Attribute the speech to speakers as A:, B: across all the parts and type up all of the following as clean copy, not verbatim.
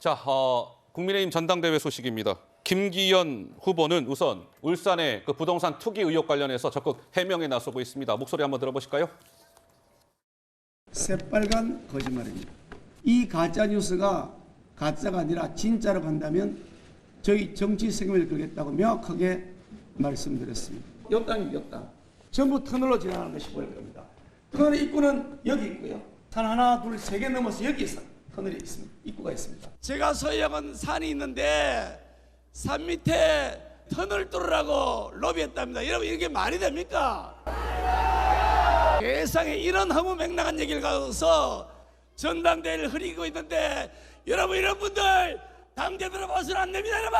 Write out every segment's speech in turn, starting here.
A: 자, 국민의힘 전당대회 소식입니다. 김기현 후보는 우선 울산의 그 부동산 투기 의혹 관련해서 적극 해명에 나서고 있습니다. 목소리 한번 들어보실까요?
B: 새빨간 거짓말입니다. 이 가짜 뉴스가 가짜가 아니라 진짜로 간다면 저희 정치 책임을 걸겠다고 명확하게 말씀드렸습니다. 이 땅이 이 땅. 전부 터널로 지나가는 것이 보일 겁니다. 터널의 입구는 여기 있고요. 산 하나, 둘, 세 개 넘어서 여기에서 터널이 있습니다. 입구가 있습니다. 제가 서해역은 산이 있는데 산 밑에 터널 뚫으라고 로비했답니다. 여러분 이게 말이 됩니까? 세상에 이런 허무맹랑한 얘기를 가서 전당대회를 흐리고 있는데 여러분 이런 분들 당대표로 봐서는 안 됩니다 여러분.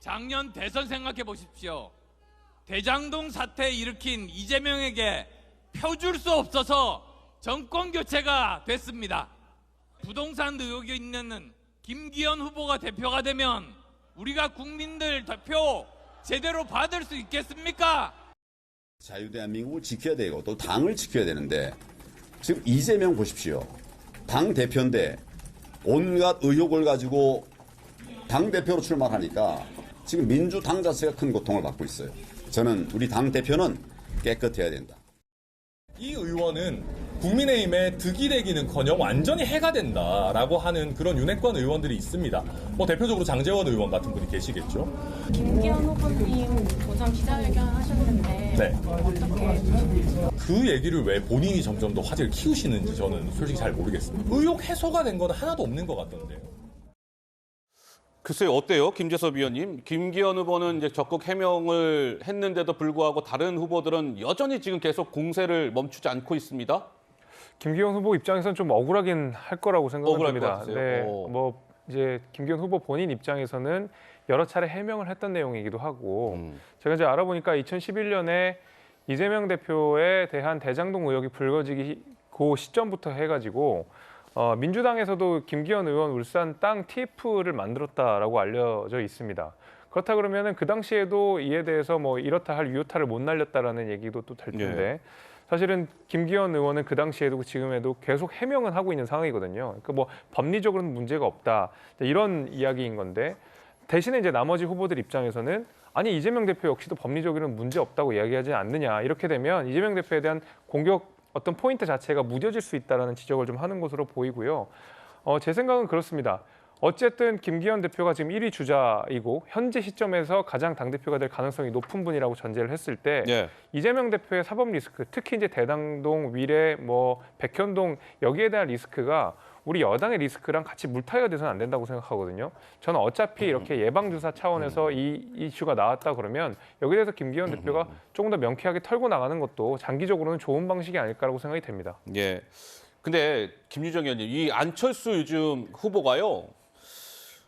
C: 작년 대선 생각해 보십시오. 대장동 사태 일으킨 이재명에게 펴줄 수 없어서 정권 교체가 됐습니다. 부동산 의혹이 있는 김기현 후보가 대표가 되면 우리가 국민들 대표 제대로 받을 수 있겠습니까?
D: 자유대한민국을 지켜야 되고 또 당을 지켜야 되는데 지금 이재명 보십시오. 당 대표인데 온갖 의혹을 가지고 당 대표로 출마하니까 지금 민주당 자체가 큰 고통을 받고 있어요. 저는 우리 당 대표는 깨끗해야 된다.
E: 이 의원은 국민의힘의 득이 되기는커녕 완전히 해가 된다라고 하는 그런 윤핵관 의원들이 있습니다. 뭐 대표적으로 장제원 의원 같은 분이 계시겠죠.
F: 김기현 후보님 오전 기자회견 하셨는데
E: 네.
F: 어떻게
E: 그 얘기를 왜 본인이 점점 더 화제를 키우시는지 저는 솔직히 잘 모르겠습니다. 의혹 해소가 된 건 하나도 없는 것 같던데요.
A: 글쎄요, 어때요? 김재섭 위원님. 김기현 후보는 이제 적극 해명을 했는데도 불구하고 다른 후보들은 여전히 지금 계속 공세를 멈추지 않고 있습니다.
G: 김기현 후보 입장에서는 좀 억울하긴 할 거라고
A: 억울할 것
G: 생각합니다.
A: 같으세요?
G: 네,
A: 오.
G: 뭐 이제 김기현 후보 본인 입장에서는 여러 차례 해명을 했던 내용이기도 하고 제가 이제 알아보니까 2011년에 이재명 대표에 대한 대장동 의혹이 불거지기 그 시점부터 해가지고 민주당에서도 김기현 의원 울산 땅 TF를 만들었다라고 알려져 있습니다. 그렇다 그러면은 그 당시에도 이에 대해서 뭐 이렇다 할 유효타를 못 날렸다라는 얘기도 또 될 텐데.
A: 네.
G: 사실은 김기현 의원은 그 당시에도 지금에도 계속 해명은 하고 있는 상황이거든요. 그러니까 뭐 법리적으로는 문제가 없다 이런 이야기인 건데 대신에 이제 나머지 후보들 입장에서는 아니 이재명 대표 역시도 법리적으로는 문제 없다고 이야기하지 않느냐 이렇게 되면 이재명 대표에 대한 공격 어떤 포인트 자체가 무뎌질 수 있다라는 지적을 좀 하는 것으로 보이고요. 제 생각은 그렇습니다. 어쨌든 김기현 대표가 지금 1위 주자이고 현재 시점에서 가장 당대표가 될 가능성이 높은 분이라고 전제를 했을 때
A: 예.
G: 이재명 대표의 사법 리스크, 특히 이제 대당동, 위례, 뭐 백현동 여기에 대한 리스크가 우리 여당의 리스크랑 같이 물타기가 돼서는 안 된다고 생각하거든요. 저는 어차피 이렇게 예방주사 차원에서 이 이슈가 나왔다 그러면 여기에 대해서 김기현 대표가 조금 더 명쾌하게 털고 나가는 것도 장기적으로는 좋은 방식이 아닐까라고 생각이 됩니다.
A: 예. 근데 김유정 의원님, 이 안철수 요즘 후보가요.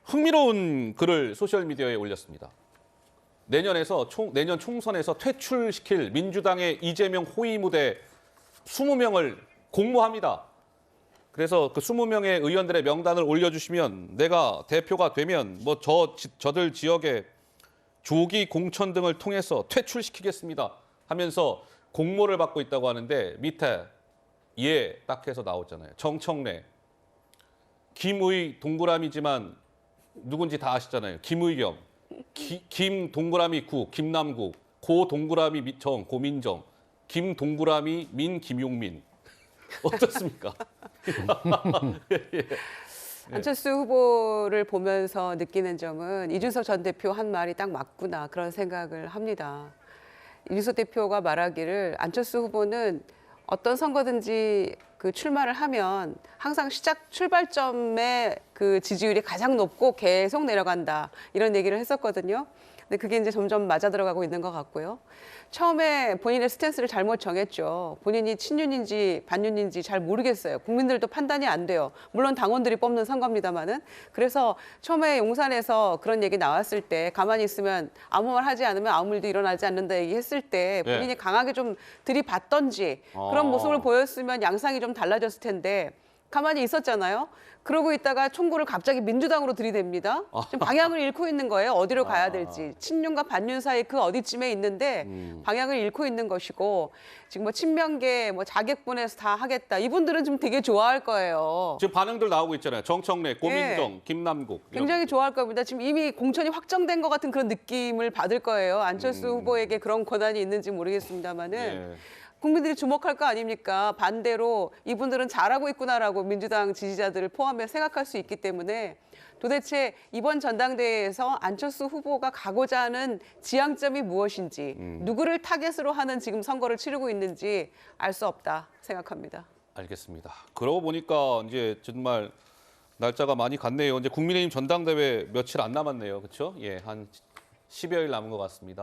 A: 흥미로운 글을 소셜미디어에 올렸습니다. 내년 총선에서 퇴출시킬 민주당의 이재명 호위 무대 20명을 공모합니다. 그래서 그 20명의 의원들의 명단을 올려주시면 내가 대표가 되면 뭐 저들 지역에 조기 공천 등을 통해서 퇴출시키겠습니다 하면서 공모를 받고 있다고 하는데 밑에 예 딱 해서 나오잖아요. 정청래, 김의 동그라미지만 누군지 다 아시잖아요. 김의겸, 김 동그라미 구, 김남국, 고 동그라미 정, 고민정, 김 동그라미 민, 김용민. 어떻습니까? 예.
H: 안철수 후보를 보면서 느끼는 점은 이준석 전 대표 한 말이 딱 맞구나 그런 생각을 합니다. 이준석 대표가 말하기를 안철수 후보는 어떤 선거든지 그 출마를 하면 항상 시작 출발점의 그 지지율이 가장 높고 계속 내려간다 이런 얘기를 했었거든요. 근데 그게 이제 점점 맞아 들어가고 있는 것 같고요. 처음에 본인의 스탠스를 잘못 정했죠. 본인이 친윤인지 반윤인지 잘 모르겠어요. 국민들도 판단이 안 돼요. 물론 당원들이 뽑는 선거입니다만은. 그래서 처음에 용산에서 그런 얘기 나왔을 때 가만히 있으면 아무 말 하지 않으면 아무 일도 일어나지 않는다 얘기했을 때 본인이 강하게 좀 들이받던지 그런 모습을 보였으면 양상이 좀 달라졌을 텐데 가만히 있었잖아요. 그러고 있다가 총구를 갑자기 민주당으로 들이댑니다. 지금 방향을 잃고 있는 거예요. 어디로 가야 될지. 친윤과 반윤 사이 그 어디쯤에 있는데 방향을 잃고 있는 것이고 지금 뭐 친명계, 뭐 자객분에서 다 하겠다. 이분들은 좀 되게 좋아할 거예요.
A: 지금 반응들 나오고 있잖아요. 정청래, 고민정, 김남국. 이런
H: 굉장히 좋아할 겁니다. 지금 이미 공천이 확정된 것 같은 그런 느낌을 받을 거예요. 안철수 후보에게 그런 권한이 있는지 모르겠습니다만은.
A: 예.
H: 국민들이 주목할 거 아닙니까? 반대로 이분들은 잘하고 있구나라고 민주당 지지자들을 포함해 생각할 수 있기 때문에 도대체 이번 전당대회에서 안철수 후보가 가고자 하는 지향점이 무엇인지 누구를 타겟으로 하는 지금 선거를 치르고 있는지 알 수 없다 생각합니다.
A: 알겠습니다. 그러고 보니까 이제 정말 날짜가 많이 갔네요. 이제 국민의힘 전당대회 며칠 안 남았네요. 그렇죠? 예, 한 10여일 남은 것 같습니다.